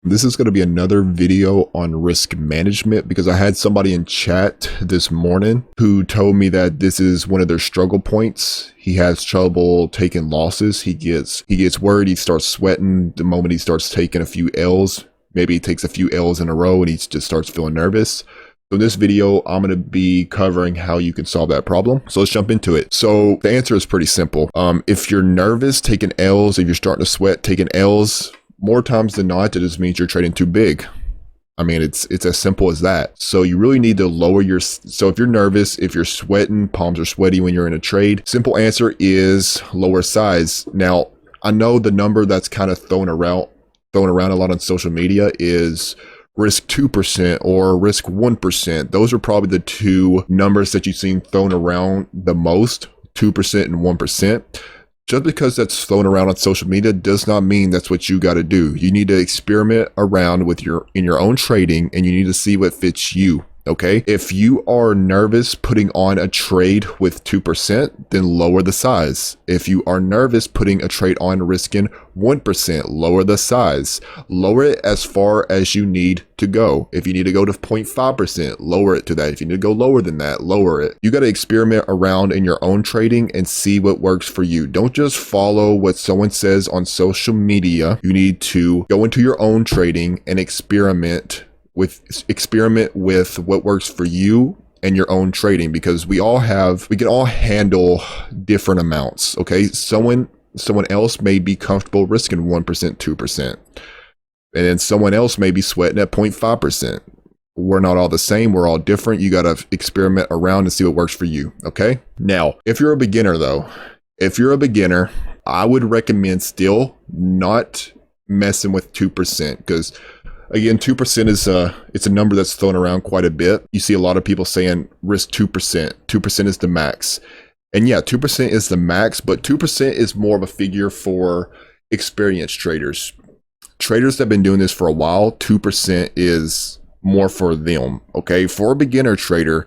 This is going to be another video on risk management because I had somebody in chat this morning who told me that this is one of their struggle points. He has trouble taking losses. He gets worried. He starts sweating the moment he starts taking a few L's. Maybe he takes a few L's in a row and he just starts feeling nervous. So in this video, I'm going to be covering how you can solve that problem. So let's jump into it. So the answer is pretty simple. If you're nervous taking L's, if you're starting to sweat taking L's, more times than not, it just means you're trading too big. I mean, it's as simple as that. So you really need to lower your, so if you're nervous, if you're sweating, palms are sweaty when you're in a trade, simple answer is lower size. Now, I know the number that's kind of thrown around a lot on social media is risk 2% or risk 1%. Those are probably the two numbers that you've seen thrown around the most, 2% and 1%. Just because that's thrown around on social media does not mean that's what you got to do. You need to experiment around with in your own trading, and you need to see what fits you. Okay. If you are nervous putting on a trade with 2%, then lower the size. If you are nervous putting a trade on risking 1%, lower the size. Lower it as far as you need to go. If you need to go to 0.5%, lower it to that. If you need to go lower than that, lower it. You got to experiment around in your own trading and see what works for you. Don't just follow what someone says on social media. You need to go into your own trading and experiment with what works for you and your own trading, because we can all handle different amounts. Okay. Someone else may be comfortable risking 1%, 2%, and then someone else may be sweating at 0.5%. We're not all the same. We're all different. You got to experiment around and see what works for you. Okay. Now, if you're a beginner though, I would recommend still not messing with 2%, because again, 2% is it's a number that's thrown around quite a bit. You see a lot of people saying risk 2%. 2% is the max. And yeah, 2% is the max, but 2% is more of a figure for experienced traders. Traders that have been doing this for a while, 2% is more for them. Okay, for a beginner trader,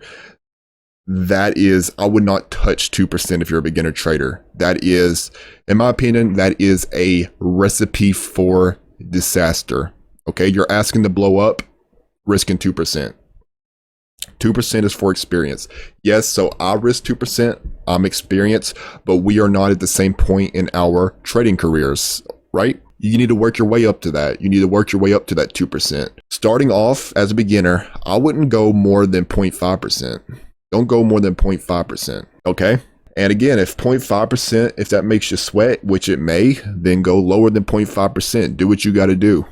I would not touch 2% if you're a beginner trader. That is, in my opinion, that is a recipe for disaster. Okay, you're asking to blow up, risking 2%. 2% is for experience. Yes, so I risk 2%, I'm experienced, but we are not at the same point in our trading careers, right? You need to work your way up to that. You need to work your way up to that 2%. Starting off as a beginner, I wouldn't go more than 0.5%. Don't go more than 0.5%, okay? And again, if 0.5%, if that makes you sweat, which it may, then go lower than 0.5%. Do what you got to do.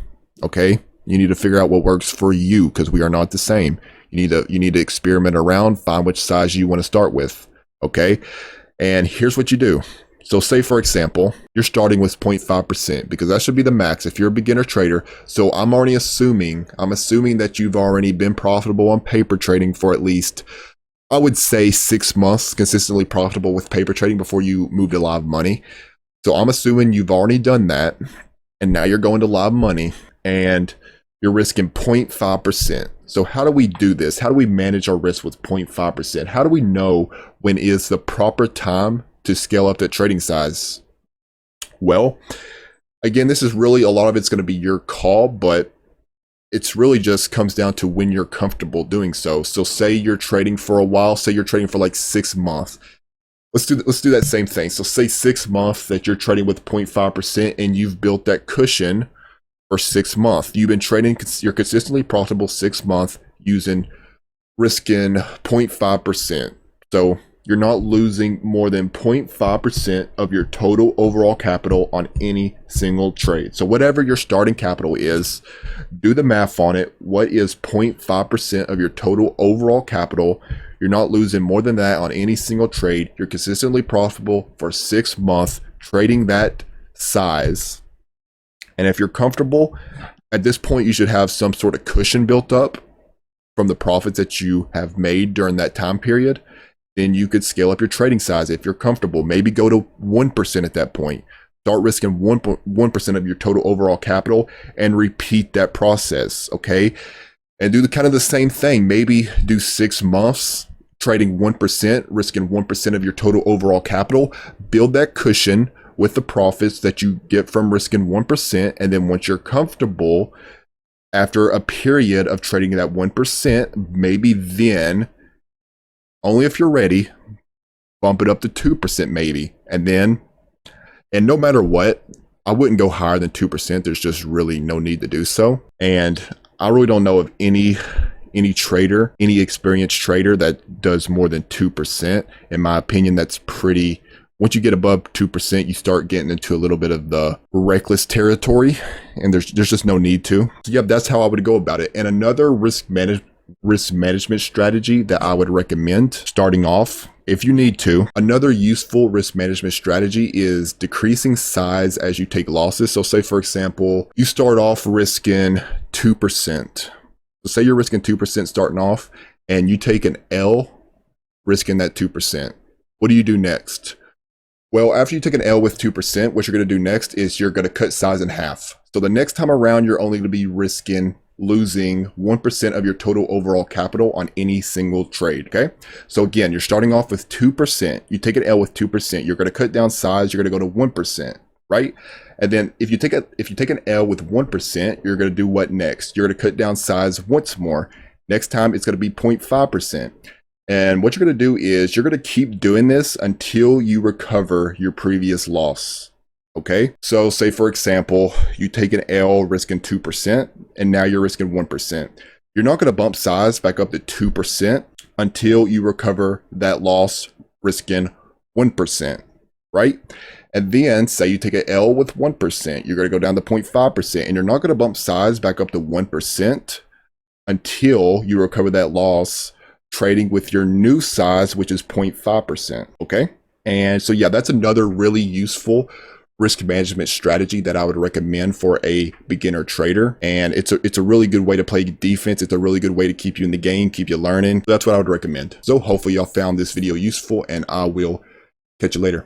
Okay, you need to figure out what works for you, because we are not the same. You need to experiment around, find which size you want to start with. Okay, and here's what you do. So say, for example, you're starting with 0.5%, because that should be the max if you're a beginner trader. So I'm assuming that you've already been profitable on paper trading for at least, I would say, 6 months, consistently profitable with paper trading before you move to live money. So I'm assuming you've already done that, and now you're going to live money, and you're risking 0.5%. So how do we do this? How do we manage our risk with 0.5%? How do we know when is the proper time to scale up that trading size? Well, again, this is really, a lot of it's going to be your call, but it's really just comes down to when you're comfortable doing so. So say you're trading for a while, say you're trading for like 6 months. Let's do that same thing. So say 6 months that you're trading with 0.5% and you've built that cushion for 6 months. You've been trading, you're consistently profitable 6 months risking 0.5%. So you're not losing more than 0.5% of your total overall capital on any single trade. So whatever your starting capital is, do the math on it. What is 0.5% of your total overall capital? You're not losing more than that on any single trade. You're consistently profitable for 6 months trading that size. And if you're comfortable, at this point, you should have some sort of cushion built up from the profits that you have made during that time period. Then you could scale up your trading size if you're comfortable. Maybe go to 1% at that point. Start risking 1% of your total overall capital and repeat that process, okay? And do kind of the same thing. Maybe do 6 months trading 1%, risking 1% of your total overall capital. Build that cushion with the profits that you get from risking 1%. And then once you're comfortable, After a period of trading that 1%, maybe then, only if you're ready, bump it up to 2% maybe. And no matter what, I wouldn't go higher than 2%. There's just really no need to do so. And I really don't know of any trader, any experienced trader that does more than 2%. In my opinion, that's pretty, once you get above 2%, you start getting into a little bit of the reckless territory, and there's just no need to. So yeah, that's how I would go about it. And another risk management strategy that I would recommend starting off, if you need to, another useful risk management strategy is decreasing size as you take losses. So say, for example, you start off risking 2%. So say you're risking 2% starting off, and you take an L risking that 2%. What do you do next? Well, after you take an L with 2%, what you're going to do next is you're going to cut size in half. So the next time around, you're only going to be risking losing 1% of your total overall capital on any single trade, okay? So again, you're starting off with 2%. You take an L with 2%. You're going to cut down size. You're going to go to 1%, right? And then if you take an L with 1%, you're going to do what next? You're going to cut down size once more. Next time, it's going to be 0.5%. And what you're going to do is you're going to keep doing this until you recover your previous loss. Okay, so say for example, you take an L risking 2% and now you're risking 1%. You're not going to bump size back up to 2% until you recover that loss risking 1%, right? And then say you take an L with 1%, you're going to go down to 0.5%, and you're not going to bump size back up to 1% until you recover that loss trading with your new size, which is 0.5%, okay? And so yeah, that's another really useful risk management strategy that I would recommend for a beginner trader. And it's a really good way to play defense. It's a really good way to keep you in the game, keep you learning. That's what I would recommend. So hopefully y'all found this video useful, and I will catch you later.